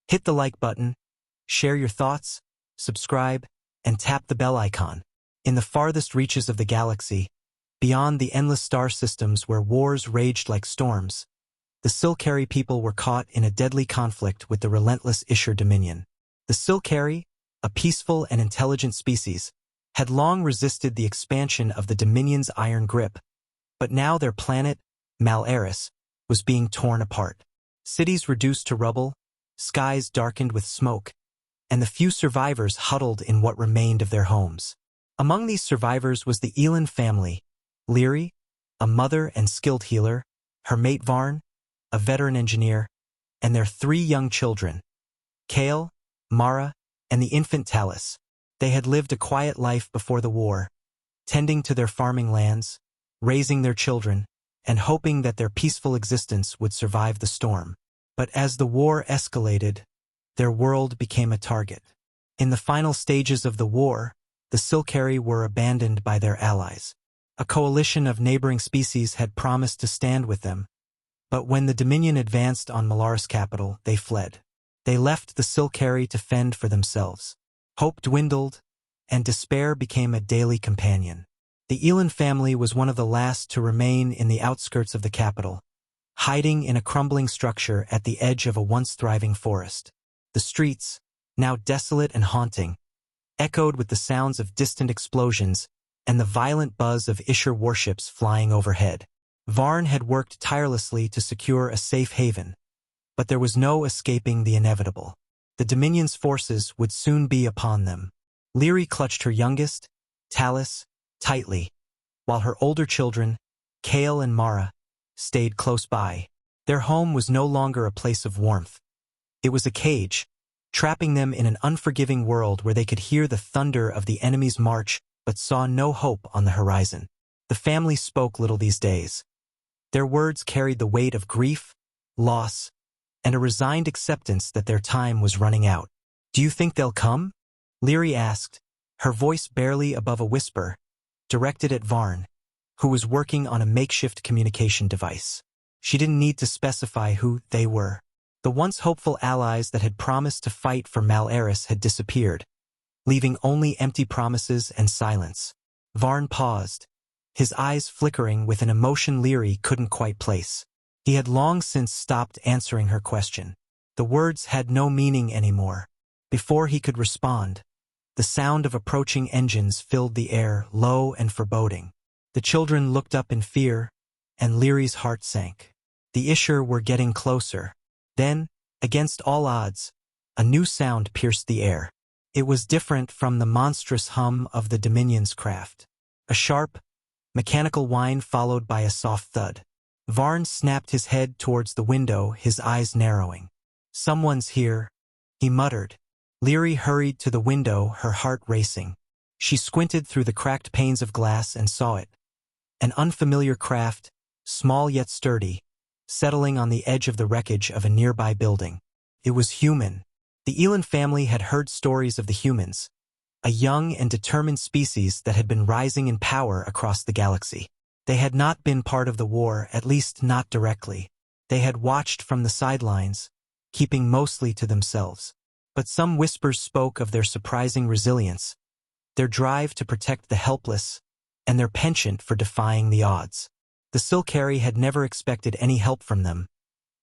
Hit the like button, share your thoughts, subscribe, and tap the bell icon. In the farthest reaches of the galaxy, beyond the endless star systems where wars raged like storms, the Silcari people were caught in a deadly conflict with the relentless Isher Dominion. The Silcari, a peaceful and intelligent species, had long resisted the expansion of the Dominion's iron grip, but now their planet, Mal-Eris, was being torn apart. Cities reduced to rubble, skies darkened with smoke, and the few survivors huddled in what remained of their homes. Among these survivors was the Elin family, Lyri, a mother and skilled healer, her mate Varn, a veteran engineer, and their 3 young children, Kale, Mara, and the infant Talus. They had lived a quiet life before the war, tending to their farming lands, raising their children, and hoping that their peaceful existence would survive the storm. But as the war escalated, their world became a target. In the final stages of the war, the Silcari were abandoned by their allies. A coalition of neighboring species had promised to stand with them, but when the Dominion advanced on Malaris' capital, they fled. They left the Silcari to fend for themselves. Hope dwindled, and despair became a daily companion. The Elin family was one of the last to remain in the outskirts of the capital, hiding in a crumbling structure at the edge of a once-thriving forest. The streets, now desolate and haunting, echoed with the sounds of distant explosions and the violent buzz of Isher warships flying overhead. Varn had worked tirelessly to secure a safe haven, but there was no escaping the inevitable. The Dominion's forces would soon be upon them. Lyri clutched her youngest, Talus, tightly, while her older children, Kale and Mara, stayed close by. Their home was no longer a place of warmth. It was a cage, trapping them in an unforgiving world where they could hear the thunder of the enemy's march but saw no hope on the horizon. The family spoke little these days. Their words carried the weight of grief, loss, and a resigned acceptance that their time was running out. "Do you think they'll come?" Lyri asked, her voice barely above a whisper, directed at Varn, who was working on a makeshift communication device. She didn't need to specify who they were. The once hopeful allies that had promised to fight for Mal-Eris had disappeared, leaving only empty promises and silence. Varn paused, his eyes flickering with an emotion Lyri couldn't quite place. He had long since stopped answering her question. The words had no meaning anymore. Before he could respond, the sound of approaching engines filled the air, low and foreboding. The children looked up in fear, and Lyri's heart sank. The Isher were getting closer. Then, against all odds, a new sound pierced the air. It was different from the monstrous hum of the Dominion's craft. A sharp, mechanical whine followed by a soft thud. Varn snapped his head towards the window, his eyes narrowing. "Someone's here," he muttered. Lyri hurried to the window, her heart racing. She squinted through the cracked panes of glass and saw it. An unfamiliar craft, small yet sturdy, settling on the edge of the wreckage of a nearby building. It was human. The Elin family had heard stories of the humans, a young and determined species that had been rising in power across the galaxy. They had not been part of the war, at least not directly. They had watched from the sidelines, keeping mostly to themselves. But some whispers spoke of their surprising resilience, their drive to protect the helpless, and their penchant for defying the odds. The Silcari had never expected any help from them,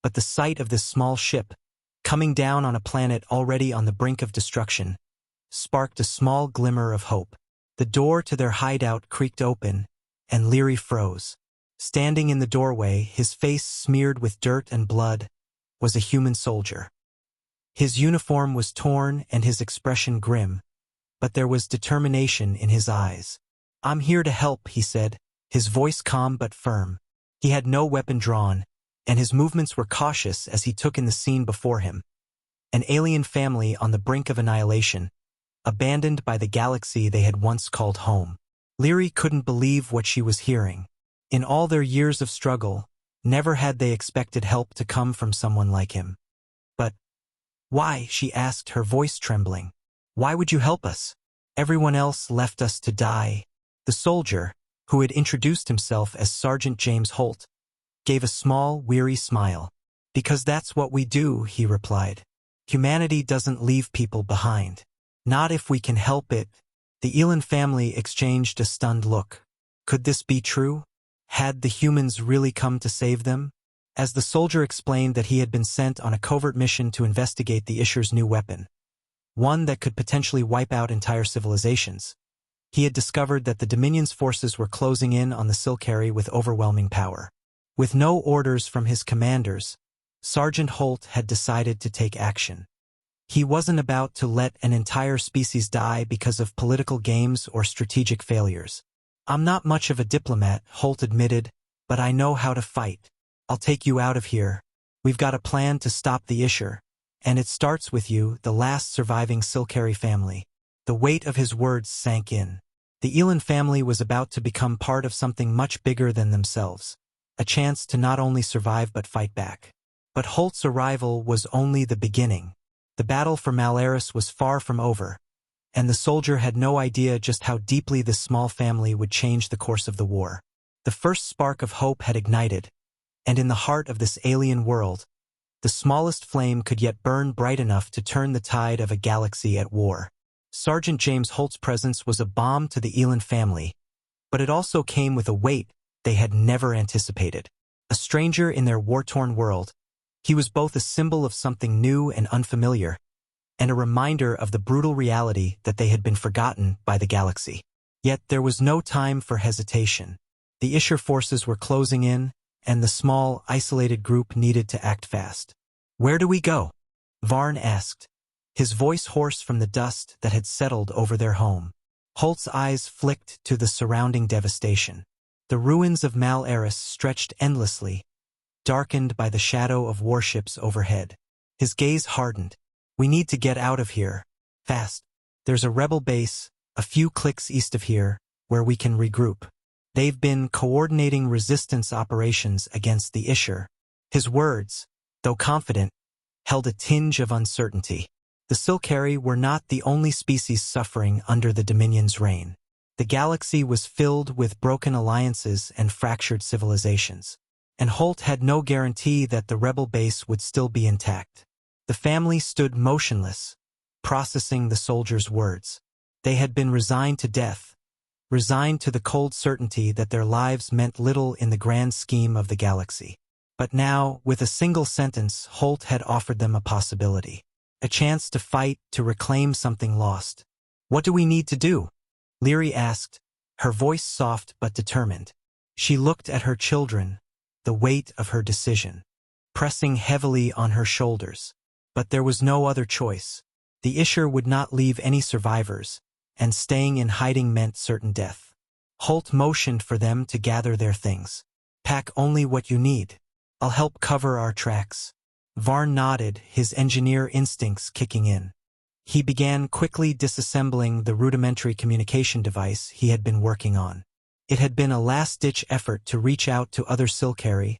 but the sight of this small ship, coming down on a planet already on the brink of destruction, sparked a small glimmer of hope. The door to their hideout creaked open, and Lyri froze. Standing in the doorway, his face smeared with dirt and blood, was a human soldier. His uniform was torn and his expression grim, but there was determination in his eyes. "I'm here to help," he said, his voice calm but firm. He had no weapon drawn, and his movements were cautious as he took in the scene before him. An alien family on the brink of annihilation, abandoned by the galaxy they had once called home. Lyri couldn't believe what she was hearing. In all their years of struggle, never had they expected help to come from someone like him. "But why?" she asked, her voice trembling. "Why would you help us? Everyone else left us to die." The soldier, who had introduced himself as Sergeant James Holt, gave a small, weary smile. "Because that's what we do," he replied. Humanity doesn't leave people behind. Not if we can help it. The Elon family exchanged a stunned look. Could this be true? Had the humans really come to save them? As the soldier explained that he had been sent on a covert mission to investigate the Isher's new weapon, one that could potentially wipe out entire civilizations, he had discovered that the Dominion's forces were closing in on the Silkari with overwhelming power. With no orders from his commanders, Sergeant Holt had decided to take action. He wasn't about to let an entire species die because of political games or strategic failures. "I'm not much of a diplomat," Holt admitted, "but I know how to fight. I'll take you out of here. We've got a plan to stop the Isher, and it starts with you, the last surviving Silkari family." The weight of his words sank in. The Elon family was about to become part of something much bigger than themselves, a chance to not only survive but fight back. But Holt's arrival was only the beginning. The battle for Malaris was far from over, and the soldier had no idea just how deeply this small family would change the course of the war. The first spark of hope had ignited, and in the heart of this alien world, the smallest flame could yet burn bright enough to turn the tide of a galaxy at war. Sergeant James Holt's presence was a balm to the Elon family, but it also came with a weight they had never anticipated. A stranger in their war-torn world, he was both a symbol of something new and unfamiliar, and a reminder of the brutal reality that they had been forgotten by the galaxy. Yet there was no time for hesitation. The Isher forces were closing in, and the small, isolated group needed to act fast. "Where do we go?" Varn asked, his voice hoarse from the dust that had settled over their home. Holt's eyes flicked to the surrounding devastation. The ruins of Malaris stretched endlessly, darkened by the shadow of warships overhead. His gaze hardened. "We need to get out of here. Fast. There's a rebel base, a few clicks east of here, where we can regroup. They've been coordinating resistance operations against the Isher." His words, though confident, held a tinge of uncertainty. The Silkari were not the only species suffering under the Dominion's reign. The galaxy was filled with broken alliances and fractured civilizations, and Holt had no guarantee that the rebel base would still be intact. The family stood motionless, processing the soldier's words. They had been resigned to death, resigned to the cold certainty that their lives meant little in the grand scheme of the galaxy. But now, with a single sentence, Holt had offered them a possibility. A chance to fight, to reclaim something lost. "What do we need to do?" Leary asked, her voice soft but determined. She looked at her children, the weight of her decision pressing heavily on her shoulders. But there was no other choice. The Isher would not leave any survivors, and staying in hiding meant certain death. Holt motioned for them to gather their things. "Pack only what you need. I'll help cover our tracks." Varn nodded, his engineer instincts kicking in. He began quickly disassembling the rudimentary communication device he had been working on. It had been a last-ditch effort to reach out to other Silkari,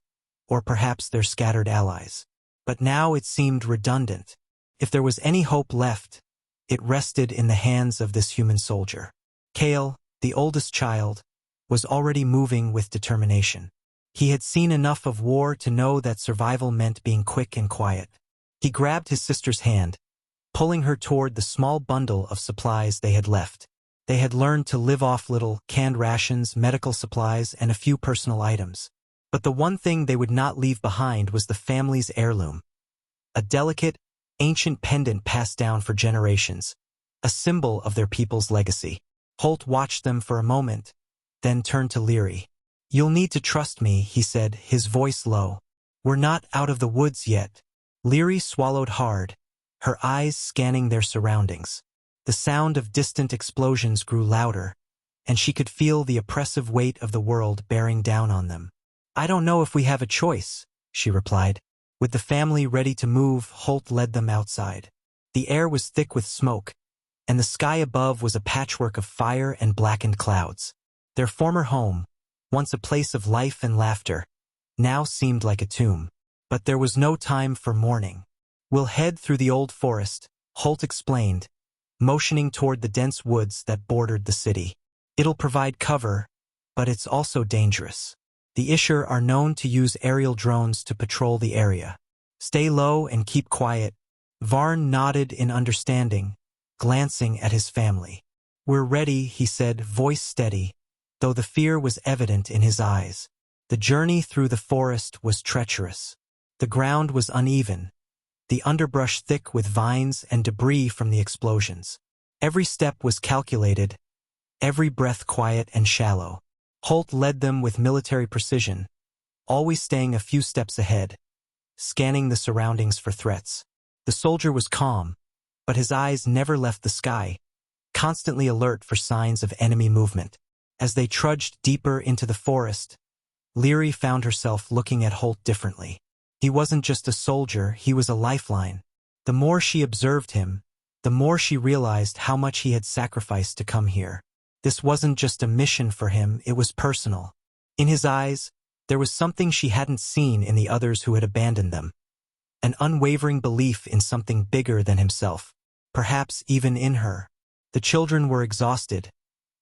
or perhaps their scattered allies. But now it seemed redundant. If there was any hope left, it rested in the hands of this human soldier. Kale, the oldest child, was already moving with determination. He had seen enough of war to know that survival meant being quick and quiet. He grabbed his sister's hand, pulling her toward the small bundle of supplies they had left. They had learned to live off little canned rations, medical supplies, and a few personal items. But the one thing they would not leave behind was the family's heirloom. A delicate, ancient pendant passed down for generations, a symbol of their people's legacy. Holt watched them for a moment, then turned to Leary. "You'll need to trust me," he said, his voice low. "We're not out of the woods yet." Leary swallowed hard, her eyes scanning their surroundings. The sound of distant explosions grew louder, and she could feel the oppressive weight of the world bearing down on them. "I don't know if we have a choice," she replied. With the family ready to move, Holt led them outside. The air was thick with smoke, and the sky above was a patchwork of fire and blackened clouds. Their former home, once a place of life and laughter, now seemed like a tomb. But there was no time for mourning. "We'll head through the old forest," Holt explained, motioning toward the dense woods that bordered the city. "It'll provide cover, but it's also dangerous. The Isher are known to use aerial drones to patrol the area. Stay low and keep quiet. Varn nodded in understanding, glancing at his family. "We're ready," he said, voice steady, though the fear was evident in his eyes. The journey through the forest was treacherous. The ground was uneven, the underbrush thick with vines and debris from the explosions. Every step was calculated, every breath quiet and shallow. Holt led them with military precision, always staying a few steps ahead, scanning the surroundings for threats. The soldier was calm, but his eyes never left the sky, constantly alert for signs of enemy movement. As they trudged deeper into the forest, Leary found herself looking at Holt differently. He wasn't just a soldier, he was a lifeline. The more she observed him, the more she realized how much he had sacrificed to come here. This wasn't just a mission for him, it was personal. In his eyes, there was something she hadn't seen in the others who had abandoned them. An unwavering belief in something bigger than himself, perhaps even in her. The children were exhausted,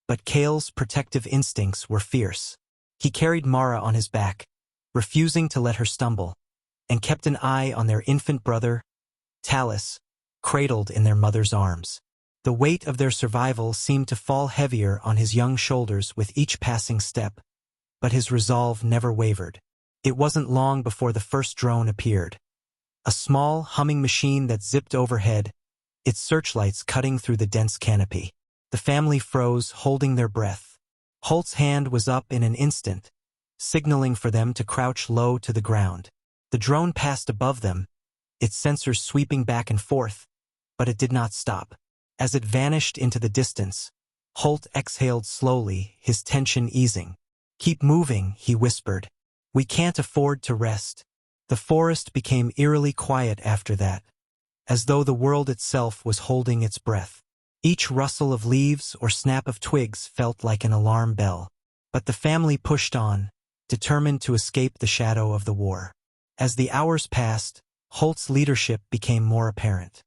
but Kale's protective instincts were fierce. He carried Mara on his back, refusing to let her stumble, and kept an eye on their infant brother, Talus, cradled in their mother's arms. The weight of their survival seemed to fall heavier on his young shoulders with each passing step, but his resolve never wavered. It wasn't long before the first drone appeared. A small, humming machine that zipped overhead, its searchlights cutting through the dense canopy. The family froze, holding their breath. Holt's hand was up in an instant, signaling for them to crouch low to the ground. The drone passed above them, its sensors sweeping back and forth, but it did not stop. As it vanished into the distance, Holt exhaled slowly, his tension easing. "Keep moving," he whispered. "We can't afford to rest." The forest became eerily quiet after that, as though the world itself was holding its breath. Each rustle of leaves or snap of twigs felt like an alarm bell. But the family pushed on, determined to escape the shadow of the war. As the hours passed, Holt's leadership became more apparent.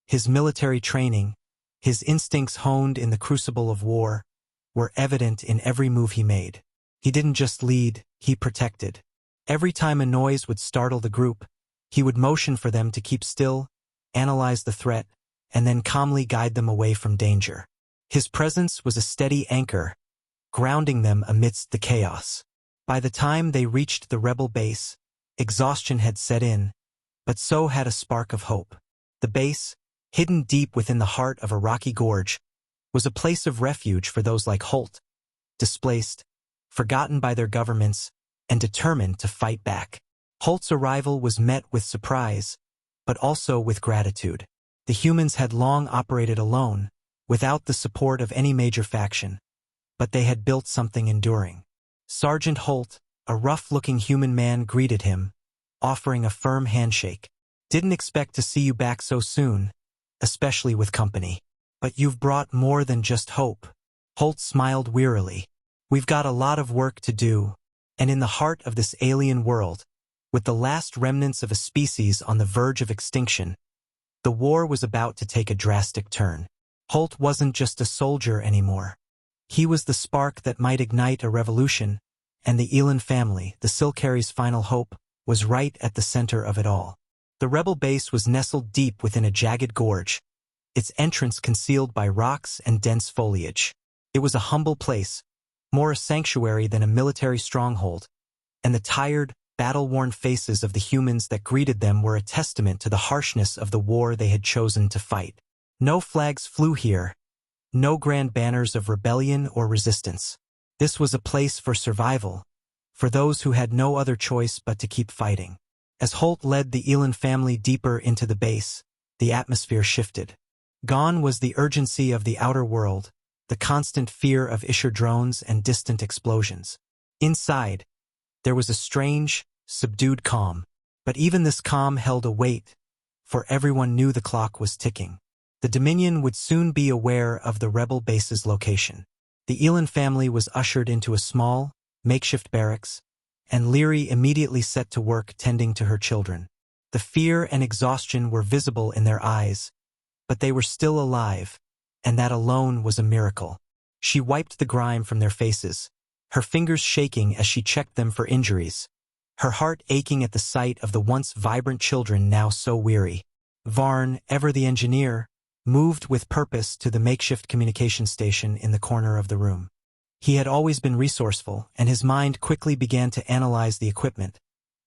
His military training, his instincts honed in the crucible of war, were evident in every move he made. He didn't just lead, he protected. Every time a noise would startle the group, he would motion for them to keep still, analyze the threat, and then calmly guide them away from danger. His presence was a steady anchor, grounding them amidst the chaos. By the time they reached the rebel base, exhaustion had set in, but so had a spark of hope. The base, hidden deep within the heart of a rocky gorge, was a place of refuge for those like Holt, displaced, forgotten by their governments, and determined to fight back. Holt's arrival was met with surprise, but also with gratitude. The humans had long operated alone, without the support of any major faction, but they had built something enduring. Sergeant Holt, a rough-looking human man, greeted him, offering a firm handshake. "Didn't expect to see you back so soon, especially with company. But you've brought more than just hope." Holt smiled wearily. "We've got a lot of work to do, and in the heart of this alien world, with the last remnants of a species on the verge of extinction, the war was about to take a drastic turn." Holt wasn't just a soldier anymore. He was the spark that might ignite a revolution, and the Elan family, the Silcary's final hope, was right at the center of it all. The rebel base was nestled deep within a jagged gorge, its entrance concealed by rocks and dense foliage. It was a humble place, more a sanctuary than a military stronghold, and the tired, battle-worn faces of the humans that greeted them were a testament to the harshness of the war they had chosen to fight. No flags flew here, no grand banners of rebellion or resistance. This was a place for survival, for those who had no other choice but to keep fighting. As Holt led the Elan family deeper into the base, the atmosphere shifted. Gone was the urgency of the outer world, the constant fear of Isher drones and distant explosions. Inside, there was a strange, subdued calm, but even this calm held a weight, for everyone knew the clock was ticking. The Dominion would soon be aware of the rebel base's location. The Elan family was ushered into a small, makeshift barracks, and Leary immediately set to work tending to her children. The fear and exhaustion were visible in their eyes, but they were still alive, and that alone was a miracle. She wiped the grime from their faces, her fingers shaking as she checked them for injuries, her heart aching at the sight of the once vibrant children now so weary. Varn, ever the engineer, moved with purpose to the makeshift communication station in the corner of the room. He had always been resourceful, and his mind quickly began to analyze the equipment,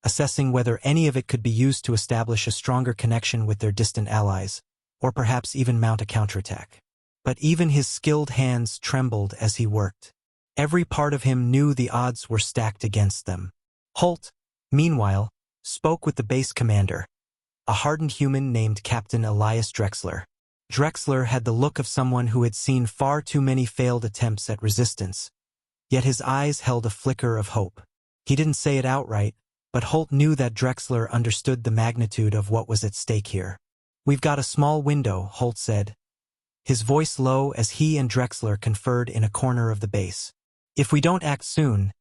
assessing whether any of it could be used to establish a stronger connection with their distant allies, or perhaps even mount a counterattack. But even his skilled hands trembled as he worked. Every part of him knew the odds were stacked against them. Holt, meanwhile, spoke with the base commander, a hardened human named Captain Elias Drexler. Drexler had the look of someone who had seen far too many failed attempts at resistance, yet his eyes held a flicker of hope. He didn't say it outright, but Holt knew that Drexler understood the magnitude of what was at stake here. "We've got a small window," Holt said, his voice low as he and Drexler conferred in a corner of the base. "If we don't act soon,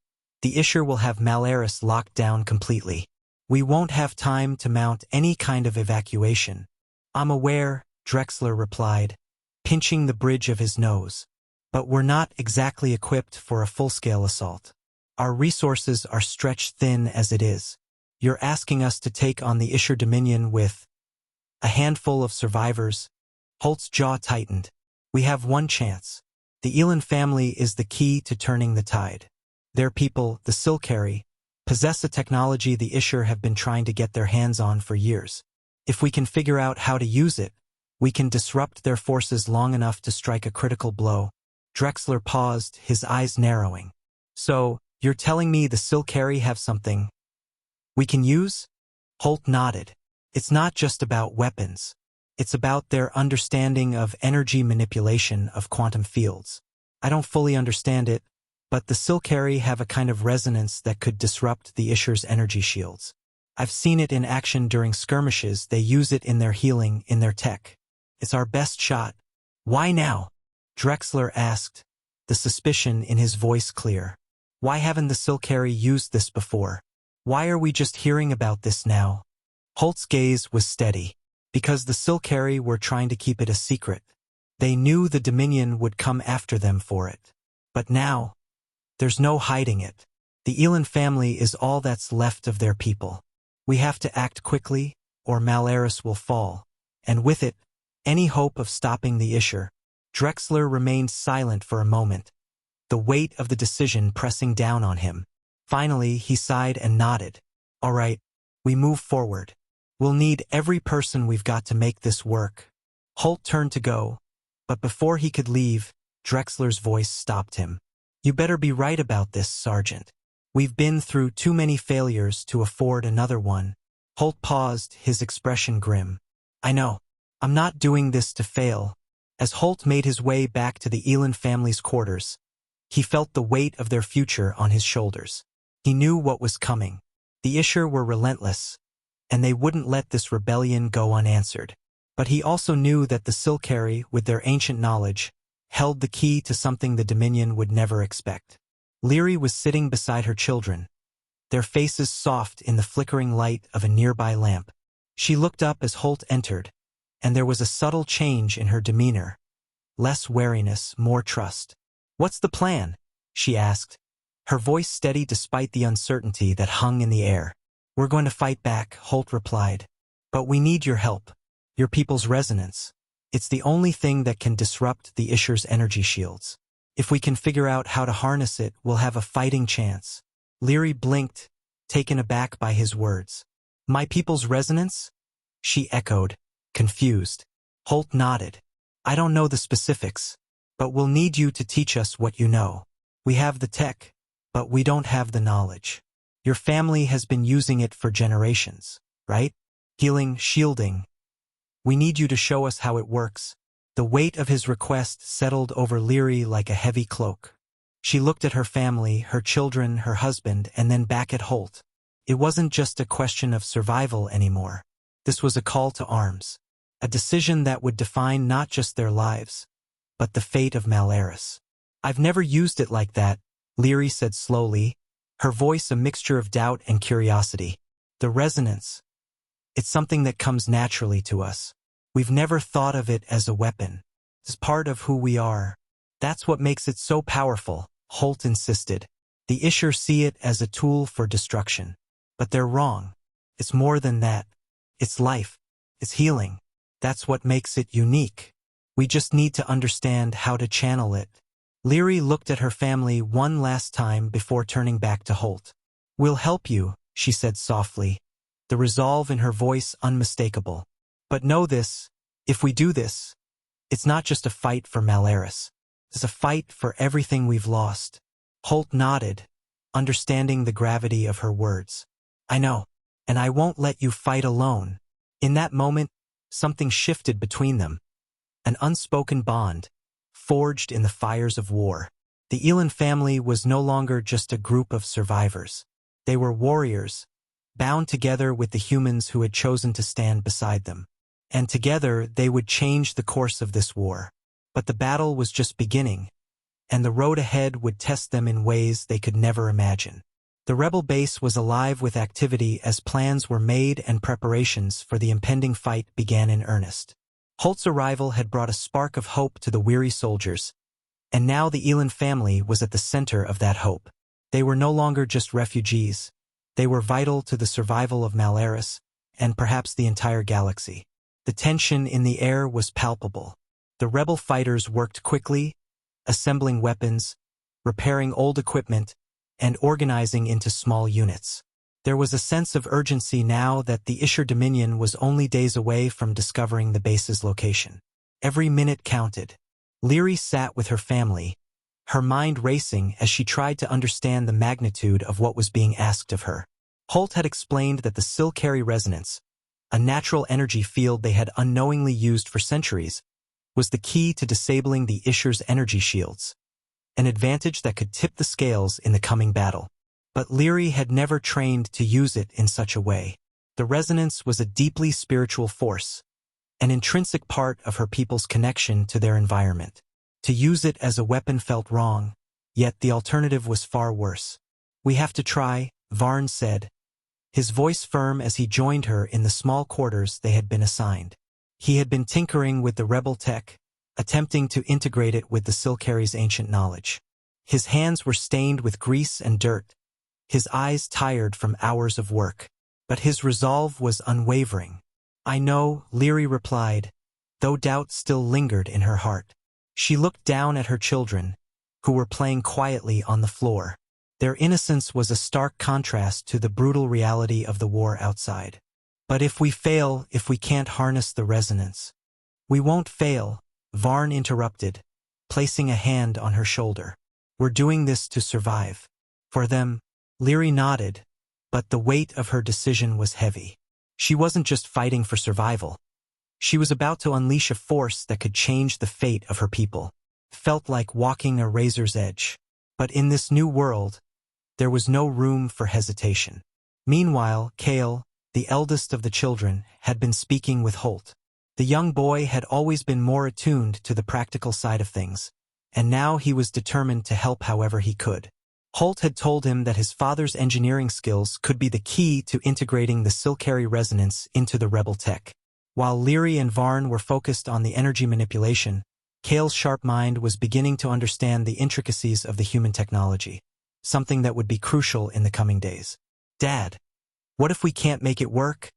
the Isher will have Malaris locked down completely. We won't have time to mount any kind of evacuation." "I'm aware," Drexler replied, pinching the bridge of his nose. "But we're not exactly equipped for a full-scale assault. Our resources are stretched thin as it is. You're asking us to take on the Isher Dominion with a handful of survivors?" Holt's jaw tightened. "We have one chance. The Elon family is the key to turning the tide. Their people, the Silcari, possess a technology the Isher have been trying to get their hands on for years. If we can figure out how to use it, we can disrupt their forces long enough to strike a critical blow." Drexler paused, his eyes narrowing. "So, you're telling me the Silcari have something we can use?" Holt nodded. "It's not just about weapons. It's about their understanding of energy manipulation of quantum fields. I don't fully understand it, but the Silcari have a kind of resonance that could disrupt the Isher's energy shields. I've seen it in action during skirmishes. They use it in their healing, in their tech. It's our best shot." "Why now?" Drexler asked, the suspicion in his voice clear. "Why haven't the Silcari used this before? Why are we just hearing about this now?" Holt's gaze was steady. "Because the Silcari were trying to keep it a secret. They knew the Dominion would come after them for it. But now, there's no hiding it. The Elon family is all that's left of their people. We have to act quickly, or Malaris will fall, and with it, any hope of stopping the Isher." Drexler remained silent for a moment, the weight of the decision pressing down on him. Finally, he sighed and nodded. "All right, we move forward. We'll need every person we've got to make this work." Holt turned to go, but before he could leave, Drexler's voice stopped him. "You better be right about this, Sergeant. We've been through too many failures to afford another one." Holt paused, his expression grim. "I know. I'm not doing this to fail." As Holt made his way back to the Elon family's quarters, he felt the weight of their future on his shoulders. He knew what was coming. The Isher were relentless, and they wouldn't let this rebellion go unanswered. But he also knew that the Silcari, with their ancient knowledge, held the key to something the Dominion would never expect. Lyri was sitting beside her children, their faces soft in the flickering light of a nearby lamp. She looked up as Holt entered, and there was a subtle change in her demeanor. Less wariness, more trust. "What's the plan?" she asked, her voice steady despite the uncertainty that hung in the air. "We're going to fight back," Holt replied. "But we need your help. Your people's resonance. It's the only thing that can disrupt the Isher's energy shields. If we can figure out how to harness it, we'll have a fighting chance." Lyri blinked, taken aback by his words. "My people's resonance?" she echoed, confused. Holt nodded. "I don't know the specifics, but we'll need you to teach us what you know. We have the tech, but we don't have the knowledge. Your family has been using it for generations, right? Healing, shielding. We need you to show us how it works." The weight of his request settled over Lyri like a heavy cloak. She looked at her family, her children, her husband, and then back at Holt. It wasn't just a question of survival anymore. This was a call to arms. A decision that would define not just their lives, but the fate of Malaris. "I've never used it like that," Lyri said slowly, her voice a mixture of doubt and curiosity. "The resonance. It's something that comes naturally to us. We've never thought of it as a weapon. It's part of who we are. That's what makes it so powerful," Holt insisted. "The Isher see it as a tool for destruction. But they're wrong. It's more than that. It's life. It's healing." That's what makes it unique. We just need to understand how to channel it. Leary looked at her family one last time before turning back to Holt. "We'll help you," she said softly, the resolve in her voice unmistakable. "But know this, if we do this, it's not just a fight for Malaris. It's a fight for everything we've lost." Holt nodded, understanding the gravity of her words. "I know, and I won't let you fight alone." In that moment, something shifted between them. An unspoken bond, forged in the fires of war. The Elan family was no longer just a group of survivors. They were warriors, bound together with the humans who had chosen to stand beside them. And together they would change the course of this war. But the battle was just beginning, and the road ahead would test them in ways they could never imagine. The rebel base was alive with activity as plans were made and preparations for the impending fight began in earnest. Holt's arrival had brought a spark of hope to the weary soldiers, and now the Elan family was at the center of that hope. They were no longer just refugees. They were vital to the survival of Malaris, and perhaps the entire galaxy. The tension in the air was palpable. The rebel fighters worked quickly, assembling weapons, repairing old equipment, and organizing into small units. There was a sense of urgency now that the Isher Dominion was only days away from discovering the base's location. Every minute counted. Leary sat with her family, her mind racing as she tried to understand the magnitude of what was being asked of her. Holt had explained that the Silcari resonance, a natural energy field they had unknowingly used for centuries, was the key to disabling the Isher's energy shields, an advantage that could tip the scales in the coming battle. But Leary had never trained to use it in such a way. The resonance was a deeply spiritual force, an intrinsic part of her people's connection to their environment. To use it as a weapon felt wrong, yet the alternative was far worse. "We have to try," Varn said, his voice firm as he joined her in the small quarters they had been assigned. He had been tinkering with the rebel tech, attempting to integrate it with the Silcari's ancient knowledge. His hands were stained with grease and dirt, his eyes tired from hours of work, but his resolve was unwavering. "I know," Leary replied, though doubt still lingered in her heart. She looked down at her children, who were playing quietly on the floor. Their innocence was a stark contrast to the brutal reality of the war outside. "But if we fail, if we can't harness the resonance—" "We won't fail," Varn interrupted, placing a hand on her shoulder. "We're doing this to survive." "For them," Leary nodded, but the weight of her decision was heavy. She wasn't just fighting for survival. She was about to unleash a force that could change the fate of her people. It felt like walking a razor's edge. But in this new world, there was no room for hesitation. Meanwhile, Kale, the eldest of the children, had been speaking with Holt. The young boy had always been more attuned to the practical side of things, and now he was determined to help however he could. Holt had told him that his father's engineering skills could be the key to integrating the Silcari resonance into the rebel tech. While Leary and Varn were focused on the energy manipulation, Kale's sharp mind was beginning to understand the intricacies of the human technology, something that would be crucial in the coming days. "Dad, what if we can't make it work?"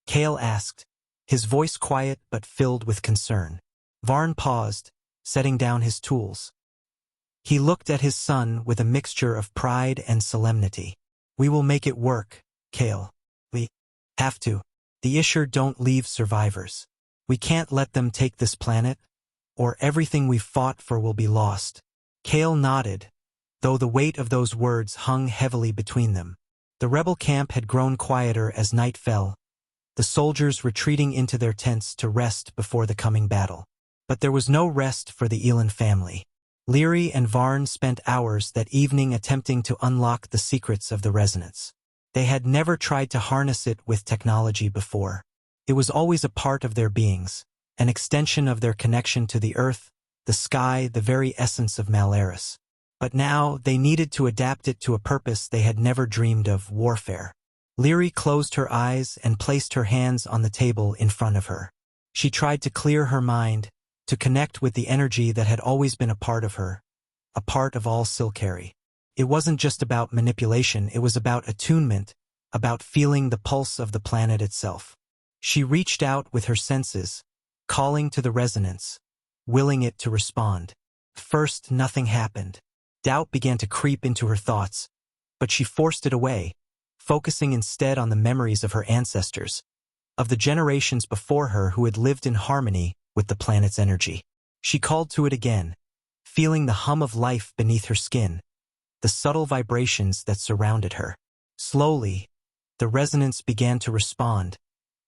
Kale asked, his voice quiet but filled with concern. Varn paused, setting down his tools. He looked at his son with a mixture of pride and solemnity. "We will make it work, Kale. We have to. The Isher don't leave survivors. We can't let them take this planet, or everything we've fought for will be lost." Kale nodded, though the weight of those words hung heavily between them. The rebel camp had grown quieter as night fell, the soldiers retreating into their tents to rest before the coming battle. But there was no rest for the Elan family. Leary and Varn spent hours that evening attempting to unlock the secrets of the resonance. They had never tried to harness it with technology before. It was always a part of their beings, an extension of their connection to the earth, the sky, the very essence of Malaris. But now they needed to adapt it to a purpose they had never dreamed of: warfare. Leary closed her eyes and placed her hands on the table in front of her. She tried to clear her mind, to connect with the energy that had always been a part of her, a part of all Silcari. It wasn't just about manipulation, it was about attunement, about feeling the pulse of the planet itself. She reached out with her senses, calling to the resonance, willing it to respond. First, nothing happened. Doubt began to creep into her thoughts, but she forced it away, focusing instead on the memories of her ancestors, of the generations before her who had lived in harmony with the planet's energy. She called to it again, feeling the hum of life beneath her skin, the subtle vibrations that surrounded her. Slowly, the resonance began to respond,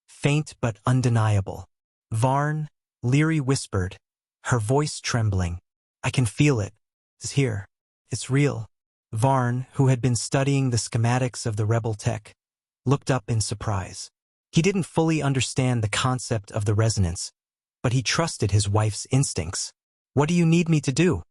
faint but undeniable. Varn, Leary whispered, her voice trembling. I can feel it. It's here. It's real. Varn, who had been studying the schematics of the rebel tech, looked up in surprise. He didn't fully understand the concept of the resonance, but he trusted his wife's instincts. What do you need me to do?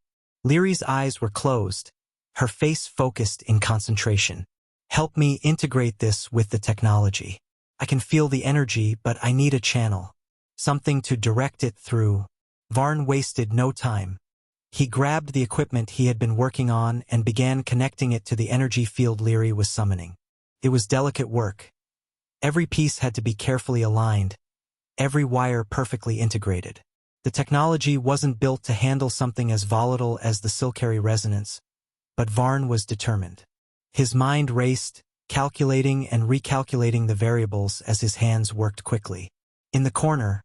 Leary's eyes were closed, her face focused in concentration. Help me integrate this with the technology. I can feel the energy, but I need a channel. Something to direct it through. Varn wasted no time. He grabbed the equipment he had been working on and began connecting it to the energy field Leary was summoning. It was delicate work. Every piece had to be carefully aligned, every wire perfectly integrated. The technology wasn't built to handle something as volatile as the Silcary resonance, but Varn was determined. His mind raced, calculating and recalculating the variables as his hands worked quickly. In the corner,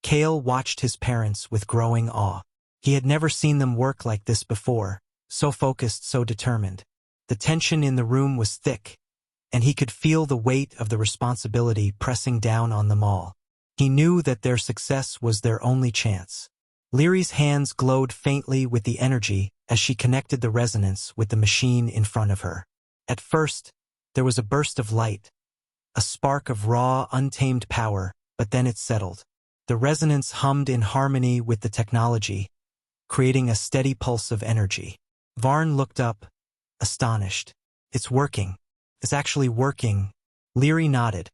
Kale watched his parents with growing awe. He had never seen them work like this before, so focused, so determined. The tension in the room was thick, and he could feel the weight of the responsibility pressing down on them all. He knew that their success was their only chance. Leary's hands glowed faintly with the energy as she connected the resonance with the machine in front of her. At first, there was a burst of light, a spark of raw, untamed power, but then it settled. The resonance hummed in harmony with the technology, creating a steady pulse of energy. Varn looked up, astonished. It's working. It's actually working. Leary nodded,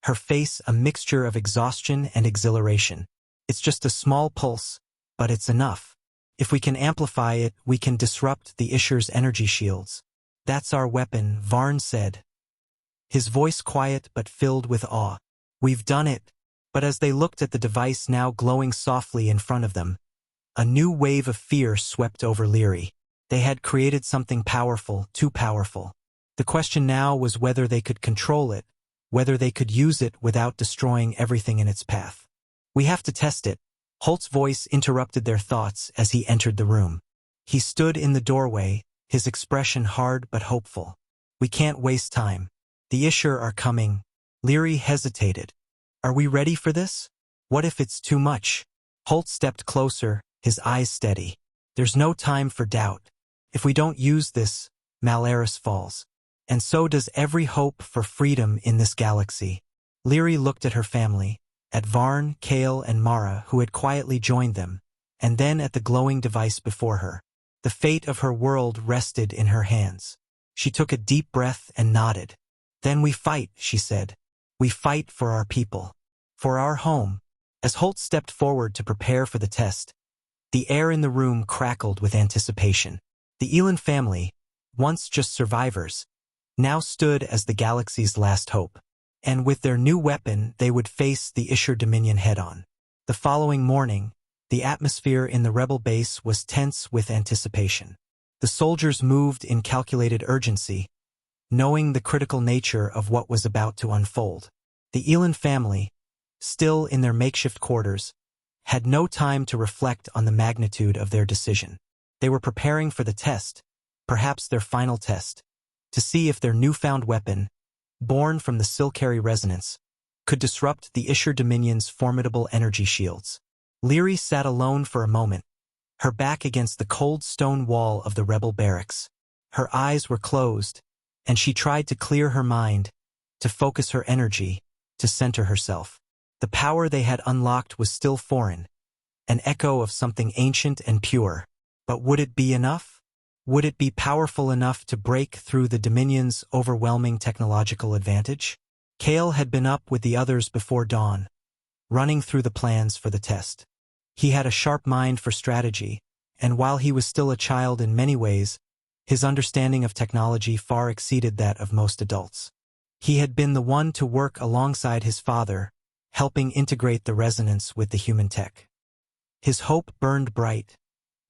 her face a mixture of exhaustion and exhilaration. It's just a small pulse, but it's enough. If we can amplify it, we can disrupt the Isher's energy shields. That's our weapon, Varn said, his voice quiet but filled with awe. We've done it. But as they looked at the device now glowing softly in front of them, a new wave of fear swept over Leary. They had created something powerful, too powerful. The question now was whether they could control it, whether they could use it without destroying everything in its path. We have to test it. Holt's voice interrupted their thoughts as he entered the room. He stood in the doorway, his expression hard but hopeful. We can't waste time. The Isher are coming. Leary hesitated. Are we ready for this? What if it's too much? Holt stepped closer, his eyes steady. There's no time for doubt. If we don't use this, Malaris falls. And so does every hope for freedom in this galaxy. Leary looked at her family, at Varn, Kale, and Mara, who had quietly joined them, and then at the glowing device before her. The fate of her world rested in her hands. She took a deep breath and nodded. Then we fight, she said. We fight for our people, for our home. As Holt stepped forward to prepare for the test, the air in the room crackled with anticipation. The Elon family, once just survivors, now stood as the galaxy's last hope. And with their new weapon, they would face the Isher Dominion head-on. The following morning, the atmosphere in the rebel base was tense with anticipation. The soldiers moved in calculated urgency, knowing the critical nature of what was about to unfold. The Elon family, still in their makeshift quarters, had no time to reflect on the magnitude of their decision. They were preparing for the test, perhaps their final test, to see if their newfound weapon, born from the Silcary resonance, could disrupt the Isher Dominion's formidable energy shields. Leary sat alone for a moment, her back against the cold stone wall of the rebel barracks. Her eyes were closed, and she tried to clear her mind, to focus her energy, to center herself. The power they had unlocked was still foreign, an echo of something ancient and pure. But would it be enough? Would it be powerful enough to break through the Dominion's overwhelming technological advantage? Kale had been up with the others before dawn, running through the plans for the test. He had a sharp mind for strategy, and while he was still a child in many ways, his understanding of technology far exceeded that of most adults. He had been the one to work alongside his father, helping integrate the resonance with the human tech. His hope burned bright,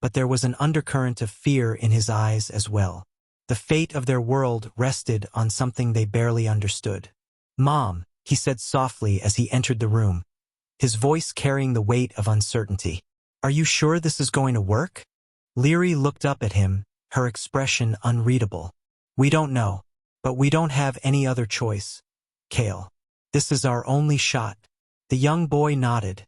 but there was an undercurrent of fear in his eyes as well. The fate of their world rested on something they barely understood. "Mom," he said softly as he entered the room, his voice carrying the weight of uncertainty. "Are you sure this is going to work?" Leary looked up at him, her expression unreadable. "We don't know, but we don't have any other choice, Kale. This is our only shot." The young boy nodded,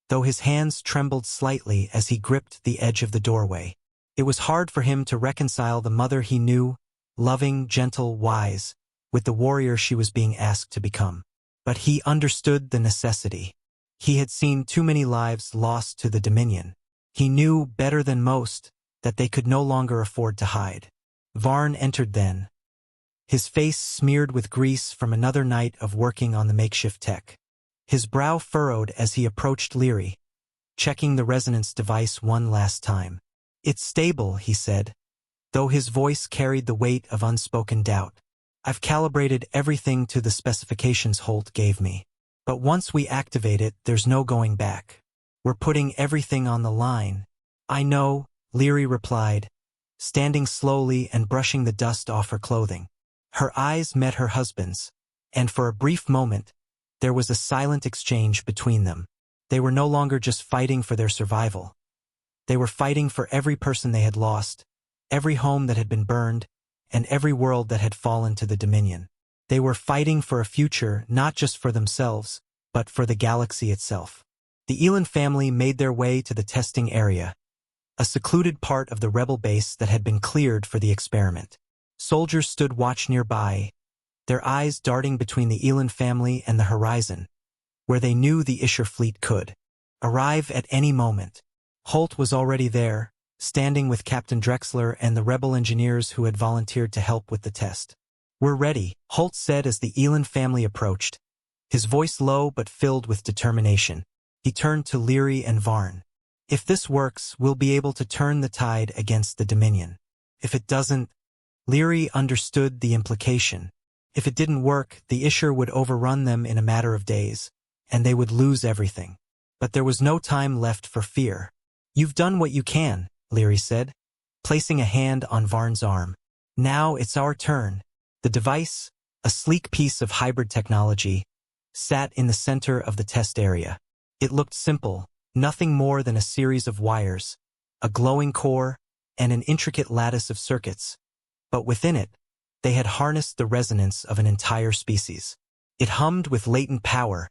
though his hands trembled slightly as he gripped the edge of the doorway. It was hard for him to reconcile the mother he knew, loving, gentle, wise, with the warrior she was being asked to become. But he understood the necessity. He had seen too many lives lost to the Dominion. He knew, better than most, that they could no longer afford to hide. Varn entered then, his face smeared with grease from another night of working on the makeshift tech. His brow furrowed as he approached Leary, checking the resonance device one last time. "It's stable," he said, though his voice carried the weight of unspoken doubt. "I've calibrated everything to the specifications Holt gave me. But once we activate it, there's no going back. We're putting everything on the line." "I know," Leary replied, standing slowly and brushing the dust off her clothing. Her eyes met her husband's, and for a brief moment, there was a silent exchange between them. They were no longer just fighting for their survival. They were fighting for every person they had lost, every home that had been burned, and every world that had fallen to the Dominion. They were fighting for a future not just for themselves, but for the galaxy itself. The Elon family made their way to the testing area, a secluded part of the rebel base that had been cleared for the experiment. Soldiers stood watch nearby, their eyes darting between the Elon family and the horizon, where they knew the Isher fleet could arrive at any moment. Holt was already there, standing with Captain Drexler and the rebel engineers who had volunteered to help with the test. "We're ready," Holt said as the Elon family approached, his voice low but filled with determination. He turned to Leary and Varn. "If this works, we'll be able to turn the tide against the Dominion. If it doesn't..." Leary understood the implication. If it didn't work, the Isher would overrun them in a matter of days, and they would lose everything. But there was no time left for fear. "You've done what you can," Leary said, placing a hand on Varn's arm. "Now it's our turn." The device, a sleek piece of hybrid technology, sat in the center of the test area. It looked simple, nothing more than a series of wires, a glowing core, and an intricate lattice of circuits. But within it, they had harnessed the resonance of an entire species. It hummed with latent power,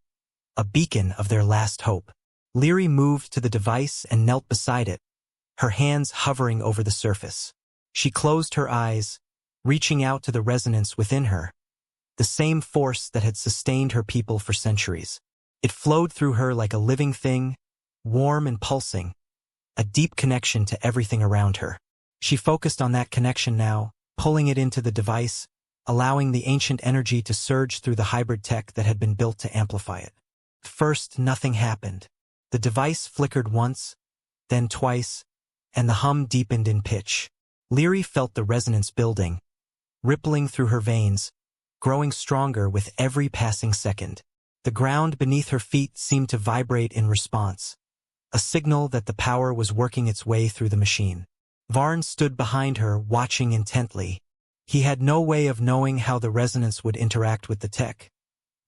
a beacon of their last hope. Leary moved to the device and knelt beside it, her hands hovering over the surface. She closed her eyes, reaching out to the resonance within her, the same force that had sustained her people for centuries. It flowed through her like a living thing, warm and pulsing, a deep connection to everything around her. She focused on that connection now, pulling it into the device, allowing the ancient energy to surge through the hybrid tech that had been built to amplify it. First, nothing happened. The device flickered once, then twice, and the hum deepened in pitch. Leary felt the resonance building, rippling through her veins, growing stronger with every passing second. The ground beneath her feet seemed to vibrate in response, a signal that the power was working its way through the machine. Varn stood behind her, watching intently. He had no way of knowing how the resonance would interact with the tech,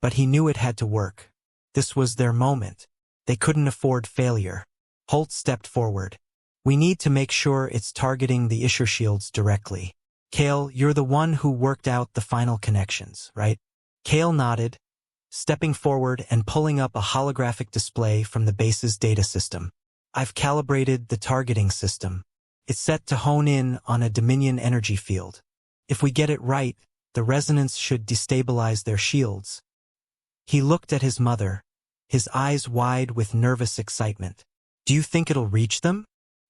but he knew it had to work. This was their moment. They couldn't afford failure. Holt stepped forward. "We need to make sure it's targeting the Isher shields directly. Kale, you're the one who worked out the final connections, right?" Kale nodded, stepping forward and pulling up a holographic display from the base's data system. "I've calibrated the targeting system. It's set to hone in on a Dominion energy field. If we get it right, the resonance should destabilize their shields." He looked at his mother, his eyes wide with nervous excitement. "Do you think it'll reach them?"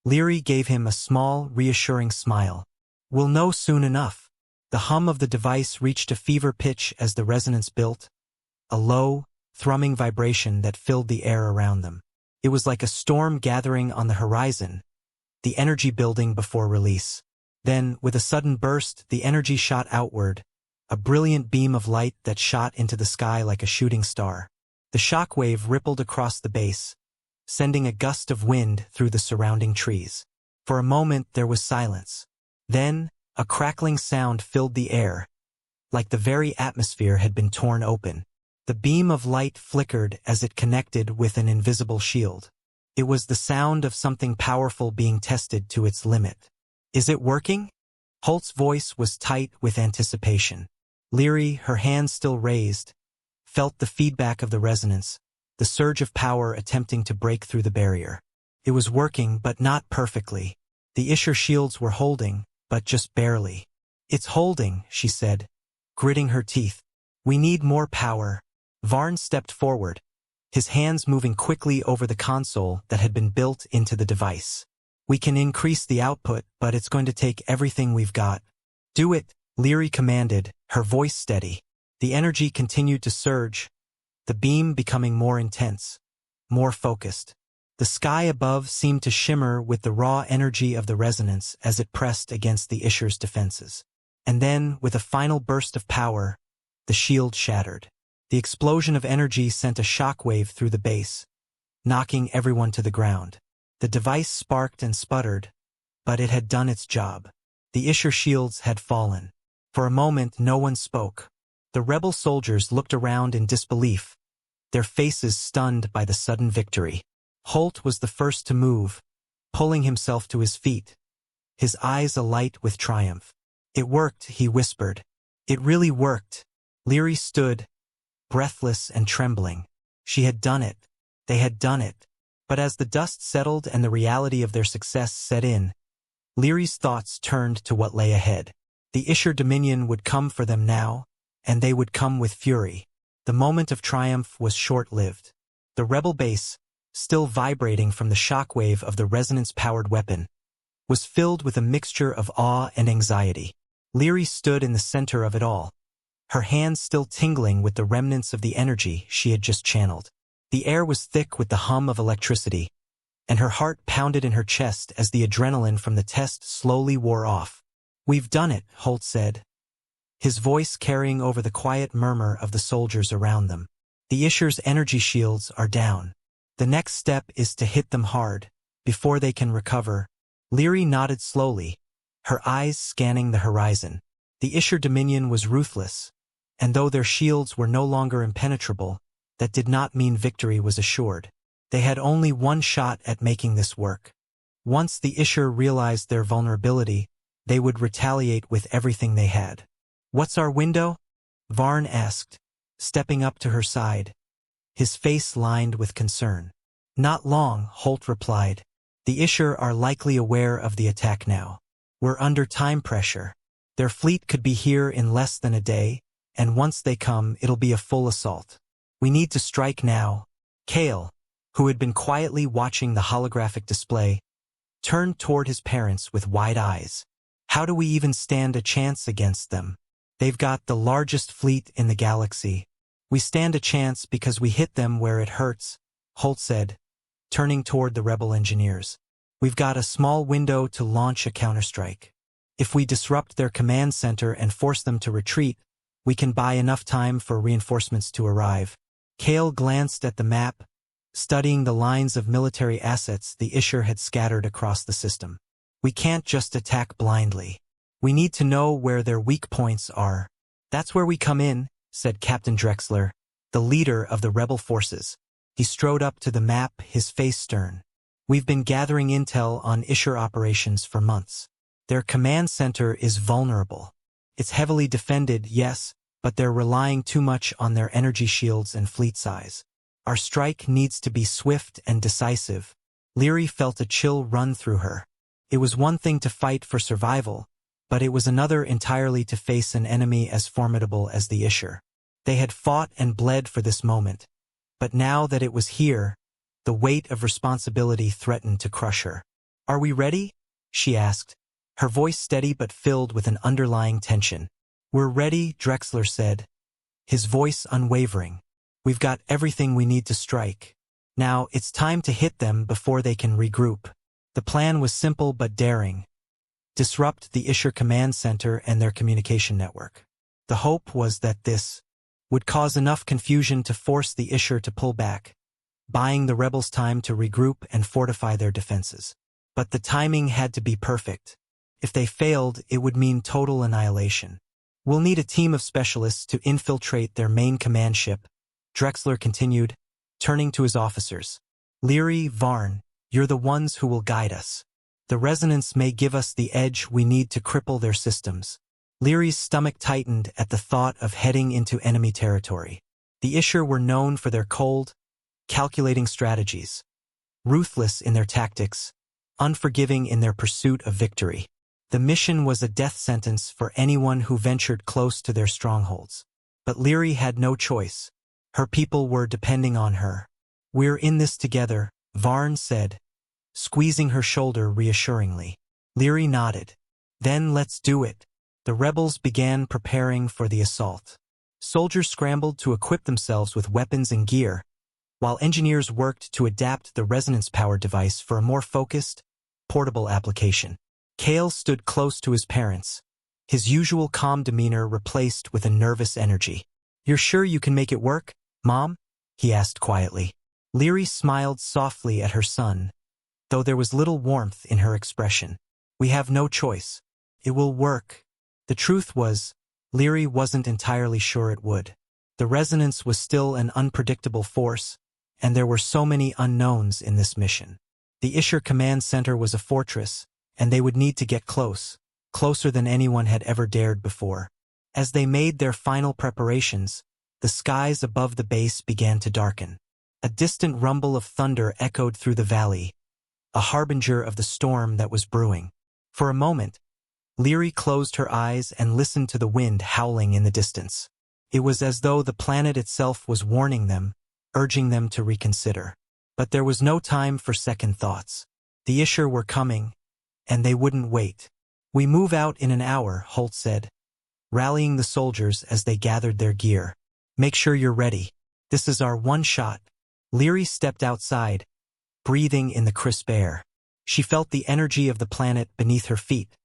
Leary gave him a small, reassuring smile. "We'll know soon enough." The hum of the device reached a fever pitch as the resonance built, a low, thrumming vibration that filled the air around them. It was like a storm gathering on the horizon, the energy building before release. Then, with a sudden burst, the energy shot outward, a brilliant beam of light that shot into the sky like a shooting star. The shockwave rippled across the base, sending a gust of wind through the surrounding trees. For a moment there was silence. Then, a crackling sound filled the air, like the very atmosphere had been torn open. The beam of light flickered as it connected with an invisible shield. It was the sound of something powerful being tested to its limit. "Is it working?" Holt's voice was tight with anticipation. Leary, her hands still raised, felt the feedback of the resonance, the surge of power attempting to break through the barrier. It was working, but not perfectly. The Isher shields were holding, but just barely. "It's holding," she said, gritting her teeth. "We need more power." Varn stepped forward, his hands moving quickly over the console that had been built into the device. "We can increase the output, but it's going to take everything we've got." "Do it," Leary commanded, her voice steady. The energy continued to surge, the beam becoming more intense, more focused. The sky above seemed to shimmer with the raw energy of the resonance as it pressed against the Isher's defenses. And then, with a final burst of power, the shield shattered. The explosion of energy sent a shockwave through the base, knocking everyone to the ground. The device sparked and sputtered, but it had done its job. The Isher shields had fallen. For a moment no one spoke. The rebel soldiers looked around in disbelief, their faces stunned by the sudden victory. Holt was the first to move, pulling himself to his feet, his eyes alight with triumph. "It worked," he whispered. "It really worked." Leary stood, breathless and trembling. She had done it. They had done it. But as the dust settled and the reality of their success set in, Leary's thoughts turned to what lay ahead. The Isher Dominion would come for them now, and they would come with fury. The moment of triumph was short-lived. The rebel base, still vibrating from the shockwave of the resonance-powered weapon, was filled with a mixture of awe and anxiety. Leary stood in the center of it all, her hands still tingling with the remnants of the energy she had just channeled. The air was thick with the hum of electricity, and her heart pounded in her chest as the adrenaline from the test slowly wore off. "We've done it," Holt said, his voice carrying over the quiet murmur of the soldiers around them. "The Isher's energy shields are down. The next step is to hit them hard, before they can recover." Leary nodded slowly, her eyes scanning the horizon. The Isher Dominion was ruthless, and though their shields were no longer impenetrable, that did not mean victory was assured. They had only one shot at making this work. Once the Isher realized their vulnerability, they would retaliate with everything they had. "What's our window?" Varn asked, stepping up to her side, his face lined with concern. "Not long," Holt replied. "The Isher are likely aware of the attack now. We're under time pressure. Their fleet could be here in less than a day, and once they come, it'll be a full assault. We need to strike now." Kale, who had been quietly watching the holographic display, turned toward his parents with wide eyes. "How do we even stand a chance against them? They've got the largest fleet in the galaxy." "We stand a chance because we hit them where it hurts," Holt said, turning toward the rebel engineers. "We've got a small window to launch a counterstrike. If we disrupt their command center and force them to retreat, we can buy enough time for reinforcements to arrive." Kale glanced at the map, studying the lines of military assets the Isher had scattered across the system. "We can't just attack blindly. We need to know where their weak points are." "That's where we come in," said Captain Drexler, the leader of the rebel forces. He strode up to the map, his face stern. "We've been gathering intel on Isher operations for months. Their command center is vulnerable. It's heavily defended, yes, but they're relying too much on their energy shields and fleet size. Our strike needs to be swift and decisive." Leary felt a chill run through her. It was one thing to fight for survival, but it was another entirely to face an enemy as formidable as the Isher. They had fought and bled for this moment, but now that it was here, the weight of responsibility threatened to crush her. "Are we ready?" she asked, her voice steady but filled with an underlying tension. "We're ready," Drexler said, his voice unwavering. "We've got everything we need to strike. Now it's time to hit them before they can regroup." The plan was simple but daring. Disrupt the Isher command center and their communication network. The hope was that this would cause enough confusion to force the Isher to pull back, buying the rebels time to regroup and fortify their defenses. But the timing had to be perfect. If they failed, it would mean total annihilation. We'll need a team of specialists to infiltrate their main command ship, Drexler continued, turning to his officers. Leary, Varn, you're the ones who will guide us. The resonance may give us the edge we need to cripple their systems. Leary's stomach tightened at the thought of heading into enemy territory. The Isher were known for their cold, calculating strategies, ruthless in their tactics, unforgiving in their pursuit of victory. The mission was a death sentence for anyone who ventured close to their strongholds. But Leary had no choice. Her people were depending on her. We're in this together, Varn said, squeezing her shoulder reassuringly. Leary nodded. Then let's do it. The rebels began preparing for the assault. Soldiers scrambled to equip themselves with weapons and gear, while engineers worked to adapt the resonance power device for a more focused, portable application. Kale stood close to his parents, his usual calm demeanor replaced with a nervous energy. You're sure you can make it work, Mom? He asked quietly. Leary smiled softly at her son, though there was little warmth in her expression. We have no choice. It will work. The truth was, Leary wasn't entirely sure it would. The resonance was still an unpredictable force, and there were so many unknowns in this mission. The Isher Command Center was a fortress, and they would need to get closer than anyone had ever dared before. As they made their final preparations, the skies above the base began to darken. A distant rumble of thunder echoed through the valley, a harbinger of the storm that was brewing. For a moment, Leary closed her eyes and listened to the wind howling in the distance. It was as though the planet itself was warning them, urging them to reconsider. But there was no time for second thoughts. The Isher were coming, and they wouldn't wait. We move out in an hour, Holt said, rallying the soldiers as they gathered their gear. Make sure you're ready. This is our one shot. Leary stepped outside, breathing in the crisp air. She felt the energy of the planet beneath her feet,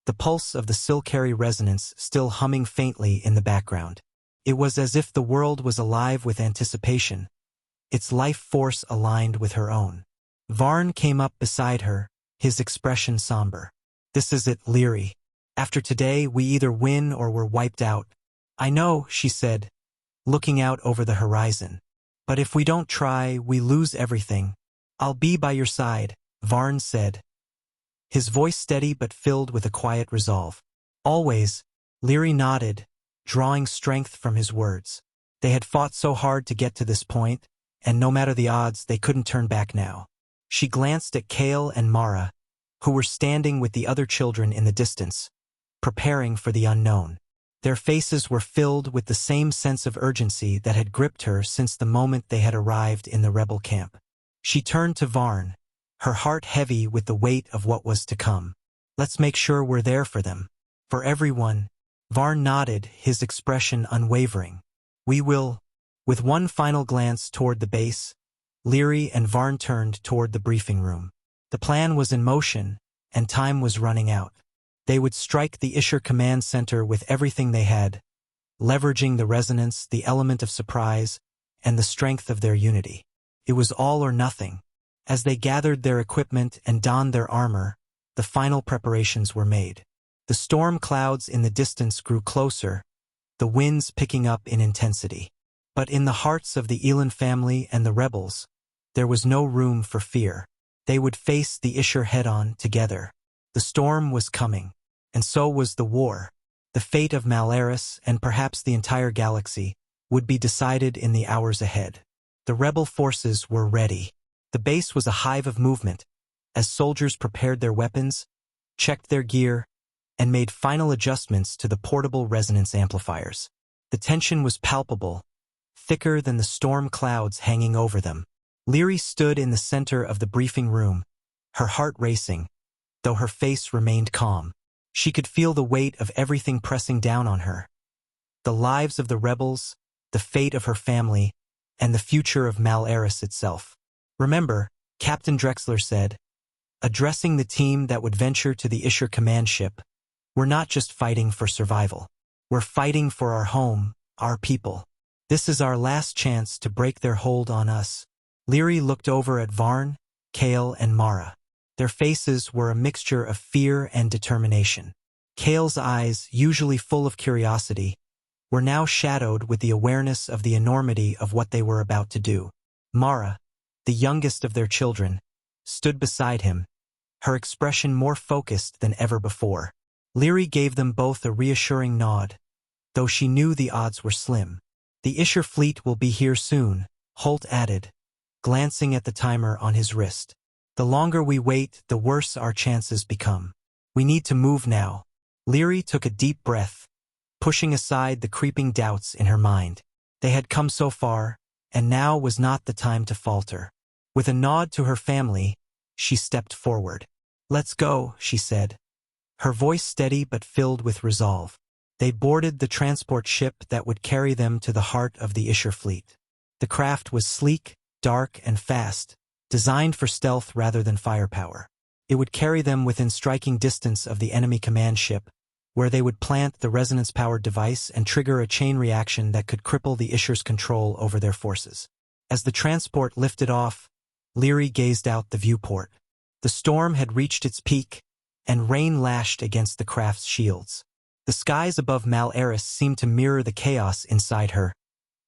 the pulse of the Silcari resonance still humming faintly in the background. It was as if the world was alive with anticipation, its life force aligned with her own. Varn came up beside her, his expression somber. This is it, Leary. After today, we either win or we're wiped out. I know, she said, looking out over the horizon. But if we don't try, we lose everything. I'll be by your side, Varn said, his voice steady but filled with a quiet resolve. Always, Leary nodded, drawing strength from his words. They had fought so hard to get to this point, and no matter the odds, they couldn't turn back now. She glanced at Kale and Mara, who were standing with the other children in the distance, preparing for the unknown. Their faces were filled with the same sense of urgency that had gripped her since the moment they had arrived in the rebel camp. She turned to Varn, her heart heavy with the weight of what was to come. Let's make sure we're there for them. For everyone. Varn nodded, his expression unwavering. We will. With one final glance toward the base, Leary and Varn turned toward the briefing room. The plan was in motion, and time was running out. They would strike the Isher Command Center with everything they had, leveraging the resonance, the element of surprise, and the strength of their unity. It was all or nothing. As they gathered their equipment and donned their armor, the final preparations were made. The storm clouds in the distance grew closer, the winds picking up in intensity. But in the hearts of the Elon family and the rebels, there was no room for fear. They would face the Isher head-on together. The storm was coming, and so was the war. The fate of Malaris, and perhaps the entire galaxy, would be decided in the hours ahead. The rebel forces were ready. The base was a hive of movement, as soldiers prepared their weapons, checked their gear, and made final adjustments to the portable resonance amplifiers. The tension was palpable, thicker than the storm clouds hanging over them. Leary stood in the center of the briefing room, her heart racing, though her face remained calm. She could feel the weight of everything pressing down on her. The lives of the rebels, the fate of her family, and the future of Malaris itself. Remember, Captain Drexler said, addressing the team that would venture to the Isher command ship, we're not just fighting for survival. We're fighting for our home, our people. This is our last chance to break their hold on us. Leary looked over at Varn, Kale, and Mara. Their faces were a mixture of fear and determination. Kale's eyes, usually full of curiosity, were now shadowed with the awareness of the enormity of what they were about to do. Mara, the youngest of their children, stood beside him, her expression more focused than ever before. Leary gave them both a reassuring nod, though she knew the odds were slim. The Isher fleet will be here soon, Holt added, glancing at the timer on his wrist. The longer we wait, the worse our chances become. We need to move now. Leary took a deep breath, pushing aside the creeping doubts in her mind. They had come so far, and now was not the time to falter. With a nod to her family, she stepped forward. "Let's go," she said, her voice steady but filled with resolve. They boarded the transport ship that would carry them to the heart of the Isher fleet. The craft was sleek, dark, and fast, designed for stealth rather than firepower. It would carry them within striking distance of the enemy command ship, where they would plant the resonance-powered device and trigger a chain reaction that could cripple the Isher's control over their forces. As the transport lifted off, Leary gazed out the viewport. The storm had reached its peak, and rain lashed against the craft's shields. The skies above Mal Eris seemed to mirror the chaos inside her,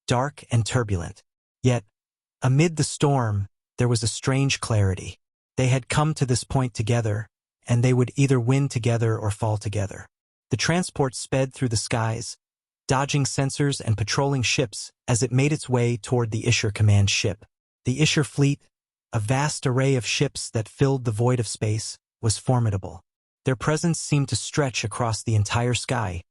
dark and turbulent. Yet, amid the storm, there was a strange clarity. They had come to this point together, and they would either win together or fall together. The transport sped through the skies, dodging sensors and patrolling ships as it made its way toward the Isher command ship. The Isher fleet, a vast array of ships that filled the void of space, was formidable. Their presence seemed to stretch across the entire sky,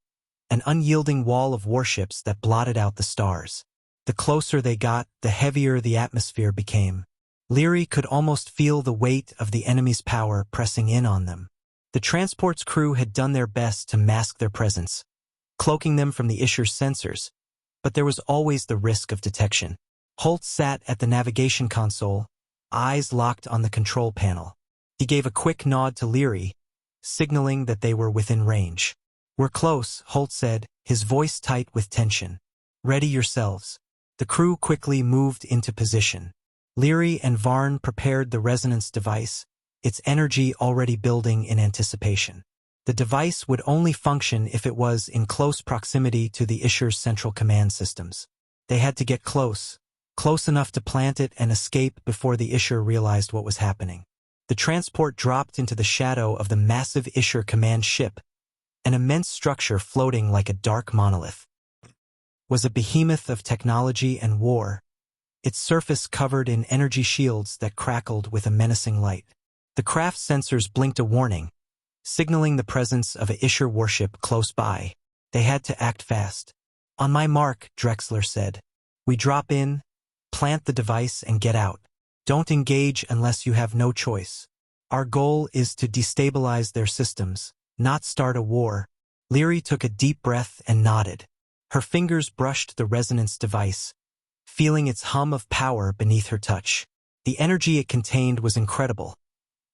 an unyielding wall of warships that blotted out the stars. The closer they got, the heavier the atmosphere became. Leary could almost feel the weight of the enemy's power pressing in on them. The transport's crew had done their best to mask their presence, cloaking them from the Isher's sensors, but there was always the risk of detection. Holt sat at the navigation console, eyes locked on the control panel. He gave a quick nod to Leary, signaling that they were within range. "We're close," Holt said, his voice tight with tension. "Ready yourselves." The crew quickly moved into position. Leary and Varn prepared the resonance device, its energy already building in anticipation. The device would only function if it was in close proximity to the Isher's central command systems. They had to get close enough to plant it and escape before the Isher realized what was happening. The transport dropped into the shadow of the massive Isher command ship, an immense structure floating like a dark monolith. It was a behemoth of technology and war, its surface covered in energy shields that crackled with a menacing light. The craft's sensors blinked a warning, signaling the presence of a Isher warship close by. They had to act fast. "On my mark," Drexler said. "We drop in, plant the device, and get out. Don't engage unless you have no choice. Our goal is to destabilize their systems, not start a war." Leary took a deep breath and nodded. Her fingers brushed the resonance device, feeling its hum of power beneath her touch. The energy it contained was incredible,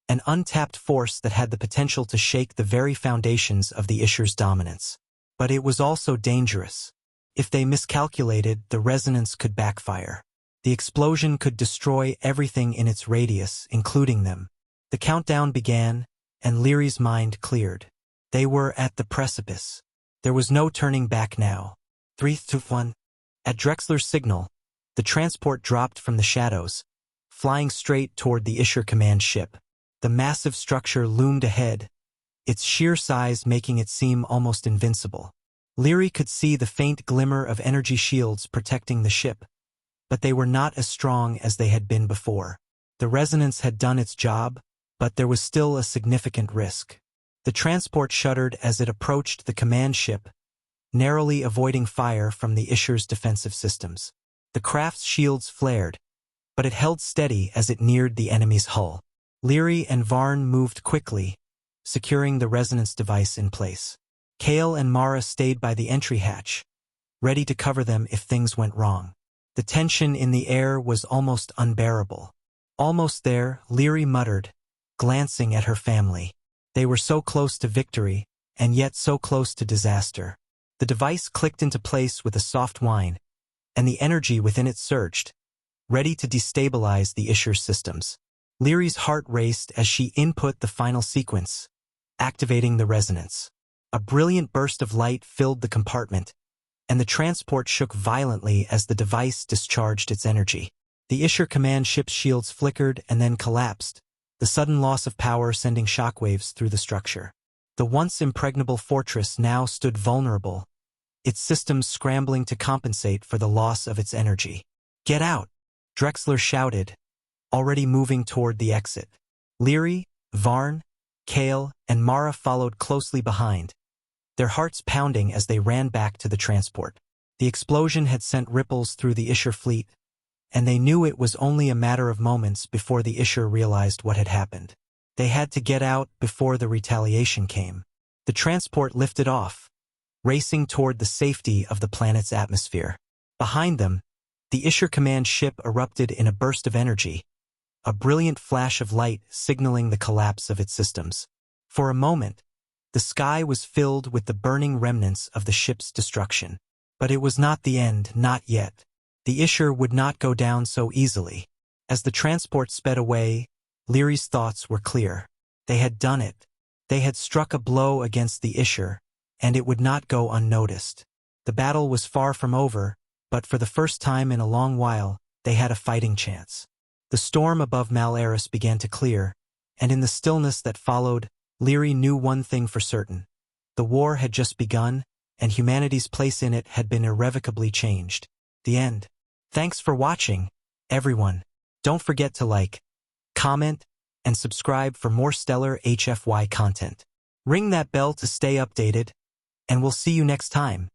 an untapped force that had the potential to shake the very foundations of the Isher's dominance. But it was also dangerous. If they miscalculated, the resonance could backfire. The explosion could destroy everything in its radius, including them. The countdown began, and Leary's mind cleared. They were at the precipice. There was no turning back now. 3, 2, 1. At Drexler's signal, the transport dropped from the shadows, flying straight toward the Isher command ship. The massive structure loomed ahead, its sheer size making it seem almost invincible. Leary could see the faint glimmer of energy shields protecting the ship, but they were not as strong as they had been before. The resonance had done its job, but there was still a significant risk. The transport shuddered as it approached the command ship, narrowly avoiding fire from the Isher's defensive systems. The craft's shields flared, but it held steady as it neared the enemy's hull. Leary and Varn moved quickly, securing the resonance device in place. Kale and Mara stayed by the entry hatch, ready to cover them if things went wrong. The tension in the air was almost unbearable. "Almost there," Leary muttered, glancing at her family. They were so close to victory, and yet so close to disaster. The device clicked into place with a soft whine, and the energy within it surged, ready to destabilize the Isher's systems. Lyri's heart raced as she input the final sequence, activating the resonance. A brilliant burst of light filled the compartment, and the transport shook violently as the device discharged its energy. The Isher command ship's shields flickered and then collapsed, the sudden loss of power sending shockwaves through the structure. The once impregnable fortress now stood vulnerable, its systems scrambling to compensate for the loss of its energy. "Get out!" Drexler shouted, already moving toward the exit. Lyri, Varn, Kale, and Mara followed closely behind, their hearts pounding as they ran back to the transport. The explosion had sent ripples through the Isher fleet, and they knew it was only a matter of moments before the Isher realized what had happened. They had to get out before the retaliation came. The transport lifted off, racing toward the safety of the planet's atmosphere. Behind them, the Isher command ship erupted in a burst of energy, a brilliant flash of light signaling the collapse of its systems. For a moment, the sky was filled with the burning remnants of the ship's destruction. But it was not the end, not yet. The Isher would not go down so easily. As the transport sped away, Lyri's thoughts were clear. They had done it. They had struck a blow against the Isher, and it would not go unnoticed. The battle was far from over, but for the first time in a long while, they had a fighting chance. The storm above Malaris began to clear, and in the stillness that followed, Lyri knew one thing for certain. The war had just begun, and humanity's place in it had been irrevocably changed. The end. Thanks for watching, everyone. Don't forget to like, comment, and subscribe for more stellar HFY content. Ring that bell to stay updated, and we'll see you next time.